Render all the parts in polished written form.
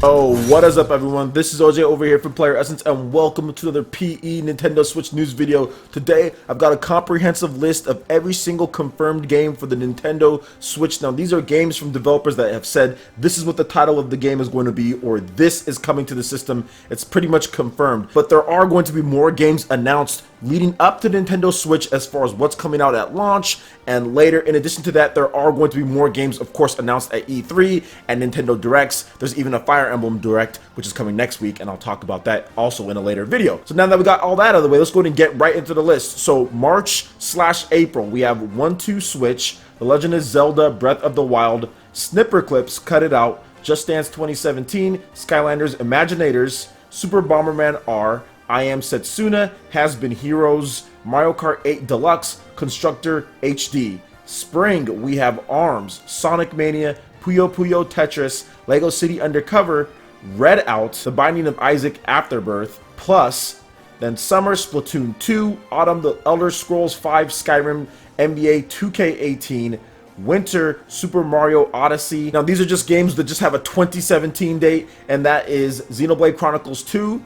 Oh, what is up everyone? This is OJ over here from PlayerEssence and welcome to another PE Nintendo Switch news video. Today, I've got a comprehensive list of every single confirmed game for the Nintendo Switch. Now, these are games from developers that have said this is what the title of the game is going to be or this is coming to the system. It's pretty much confirmed. But there are going to be more games announced leading up to Nintendo Switch as far as what's coming out at launch and later. In addition to that, there are going to be more games, of course, announced at E3 and Nintendo Directs. There's even a Fire Emblem Direct, which is coming next week, and I'll talk about that also in a later video. So now that we got all that out of the way, let's go ahead and get right into the list. So March/April, we have 1-2 Switch, The Legend of Zelda Breath of the Wild, Snipper Clips, Cut It Out, Just Dance 2017, Skylanders Imaginators, Super Bomberman R, I Am Setsuna, Has Been Heroes, Mario Kart 8 Deluxe, Constructor HD. Spring, we have ARMS, Sonic Mania, Puyo Puyo Tetris, Lego City Undercover, Red Out, The Binding of Isaac Afterbirth, Plus, then Summer, Splatoon 2, Autumn, The Elder Scrolls V, Skyrim, NBA 2K18, Winter, Super Mario Odyssey. Now these are just games that just have a 2017 date, and that is Xenoblade Chronicles 2,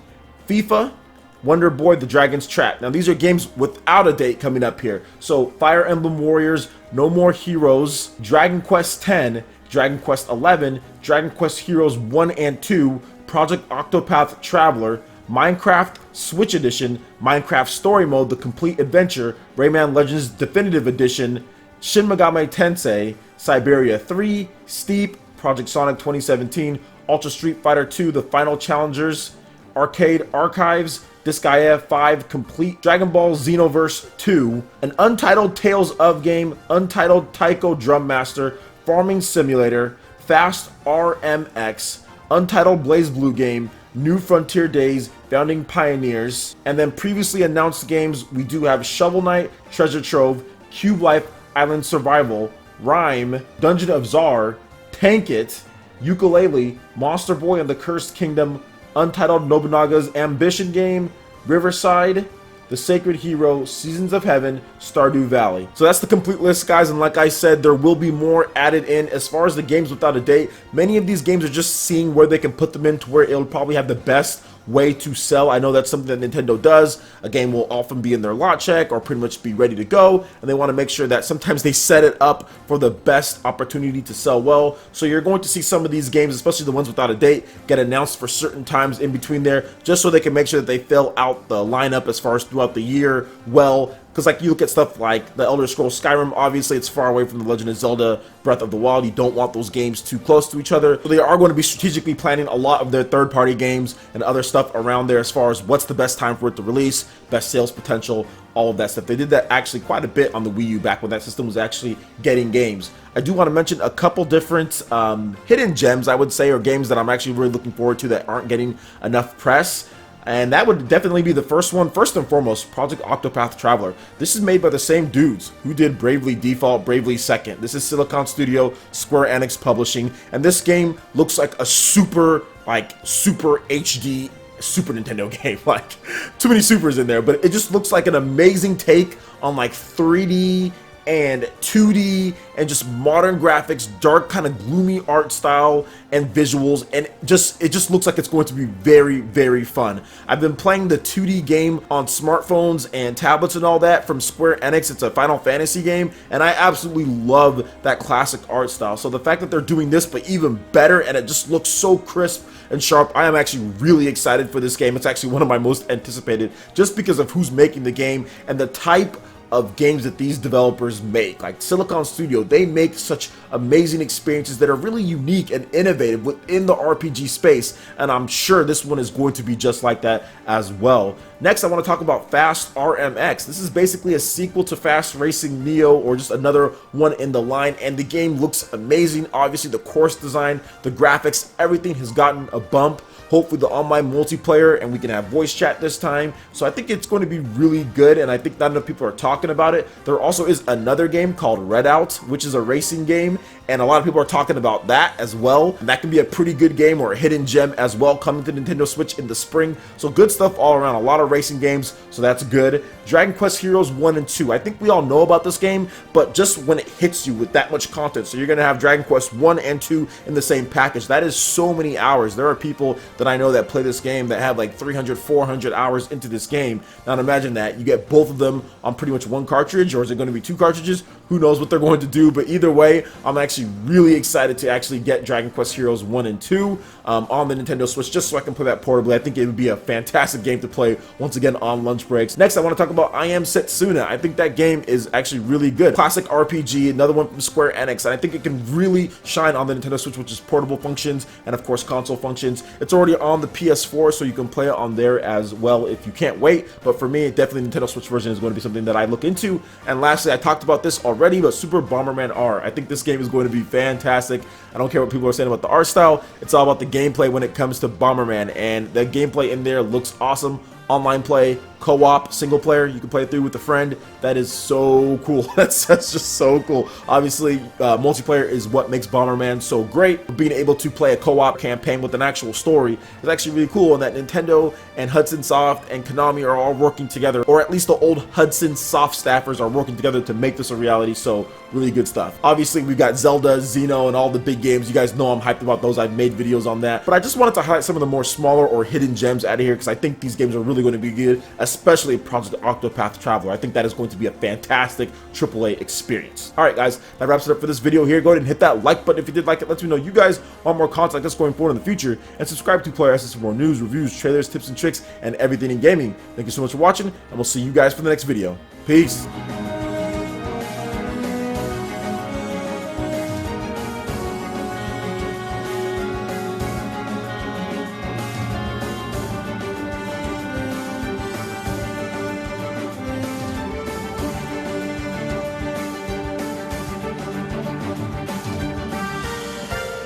FIFA, Wonder Boy, The Dragon's Trap. Now these are games without a date coming up here. So Fire Emblem Warriors, No More Heroes, Dragon Quest X, Dragon Quest XI, Dragon Quest Heroes 1 and 2, Project Octopath Traveler, Minecraft Switch Edition, Minecraft Story Mode, The Complete Adventure, Rayman Legends Definitive Edition, Shin Megami Tensei, Siberia 3, Steep, Project Sonic 2017, Ultra Street Fighter 2, The Final Challengers, Arcade Archives, Disgaea 5 Complete, Dragon Ball Xenoverse 2, an untitled Tales of game, untitled Taiko Drum Master, Farming Simulator, Fast RMX, untitled Blaze Blue game, New Frontier Days, Founding Pioneers, and then previously announced games we do have Shovel Knight, Treasure Trove, Cube Life, Island Survival, Rhyme, Dungeon of Czar, Tank It, Ukulele, Monster Boy and the Cursed Kingdom, untitled Nobunaga's Ambition game, Riverside, The Sacred Hero, Seasons of Heaven, Stardew Valley. So that's the complete list, guys, and like I said, there will be more added in. As far as the games without a date, many of these games are just seeing where they can put them in to where it'll probably have the best way to sell. I know that's something that Nintendo does. A game will often be in their lot check or pretty much be ready to go, and they want to make sure that sometimes they set it up for the best opportunity to sell well. So you're going to see some of these games, especially the ones without a date, get announced for certain times in between there, just so they can make sure that they fill out the lineup as far as throughout the year well. Because like you look at stuff like the Elder Scrolls Skyrim, obviously it's far away from the Legend of Zelda Breath of the Wild. You don't want those games too close to each other. So they are going to be strategically planning a lot of their third-party games and other stuff around there as far as what's the best time for it to release, best sales potential, all of that stuff. They did that actually quite a bit on the Wii U back when that system was actually getting games. I do want to mention a couple different hidden gems, I would say, or games that I'm actually really looking forward to that aren't getting enough press. And that would definitely be the first one. First and foremost, Project Octopath Traveler. This is made by the same dudes who did Bravely Default, Bravely Second. This is Silicon Studio, Square Enix Publishing, and this game looks like a super HD Super Nintendo game. Like, too many supers in there, but it just looks like an amazing take on like 3D and 2D and just modern graphics, dark kind of gloomy art style and visuals, and it just looks like it's going to be very, very fun. I've been playing the 2D game on smartphones and tablets and all that from Square Enix. It's a Final Fantasy game, and I absolutely love that classic art style. So the fact that they're doing this but even better, and it just looks so crisp and sharp, I am actually really excited for this game. It's actually one of my most anticipated just because of who's making the game and the type of games that these developers make. Like Silicon Studio, they make such amazing experiences that are really unique and innovative within the RPG space, and I'm sure this one is going to be just like that as well. Next, I want to talk about Fast RMX. This is basically a sequel to Fast Racing Neo, or just another one in the line, and the game looks amazing. Obviously, the course design, the graphics, everything has gotten a bump. Hopefully the online multiplayer, and we can have voice chat this time. So I think it's going to be really good, and I think not enough people are talking about it. There also is another game called Red Out, which is a racing game, and a lot of people are talking about that as well. And that can be a pretty good game or a hidden gem as well coming to Nintendo Switch in the spring. So good stuff all around, a lot of racing games, so that's good. Dragon Quest Heroes 1 and 2. I think we all know about this game, but just when it hits you with that much content, so you're going to have Dragon Quest 1 and 2 in the same package. That is so many hours. There are people that I know that play this game that have like 300, 400 hours into this game. Now imagine that. You get both of them on pretty much one cartridge, or is it going to be 2 cartridges? Who knows what they're going to do, but either way, I'm actually really excited to actually get Dragon Quest Heroes 1 and 2 on the Nintendo Switch, just so I can play that portably. I think it would be a fantastic game to play once again on lunch breaks. Next, I want to talk about I Am Setsuna. I think that game is actually really good. Classic RPG, another one from Square Enix, and I think it can really shine on the Nintendo Switch, which is portable functions and of course console functions. It's already on the PS4, so you can play it on there as well if you can't wait, but for me, definitely the Nintendo Switch version is going to be something that I look into. And lastly, I talked about this already, but Super Bomberman R. I think this game is going to be fantastic. I don't care what people are saying about the art style, it's all about the gameplay when it comes to Bomberman, and the gameplay in there looks awesome. Online play, co-op, single player, you can play it through with a friend. That is so cool. That's just so cool. Obviously, multiplayer is what makes Bomberman so great. Being able to play a co-op campaign with an actual story is actually really cool, and that Nintendo and Hudson Soft and Konami are all working together, or at least the old Hudson Soft staffers are working together to make this a reality, so really good stuff. Obviously, we've got Zelda, Xeno, and all the big games. You guys know I'm hyped about those. I've made videos on that, but I just wanted to highlight some of the more smaller or hidden gems out of here because I think these games are really going to be good, especially Project Octopath Traveler. I think that is going to be a fantastic AAA experience. Alright guys, that wraps it up for this video here. Go ahead and hit that like button if you did like it. Let me know you guys want more content like this going forward in the future, and subscribe to PlayerEssence for more news, reviews, trailers, tips and tricks, and everything in gaming. Thank you so much for watching, and we'll see you guys for the next video. Peace!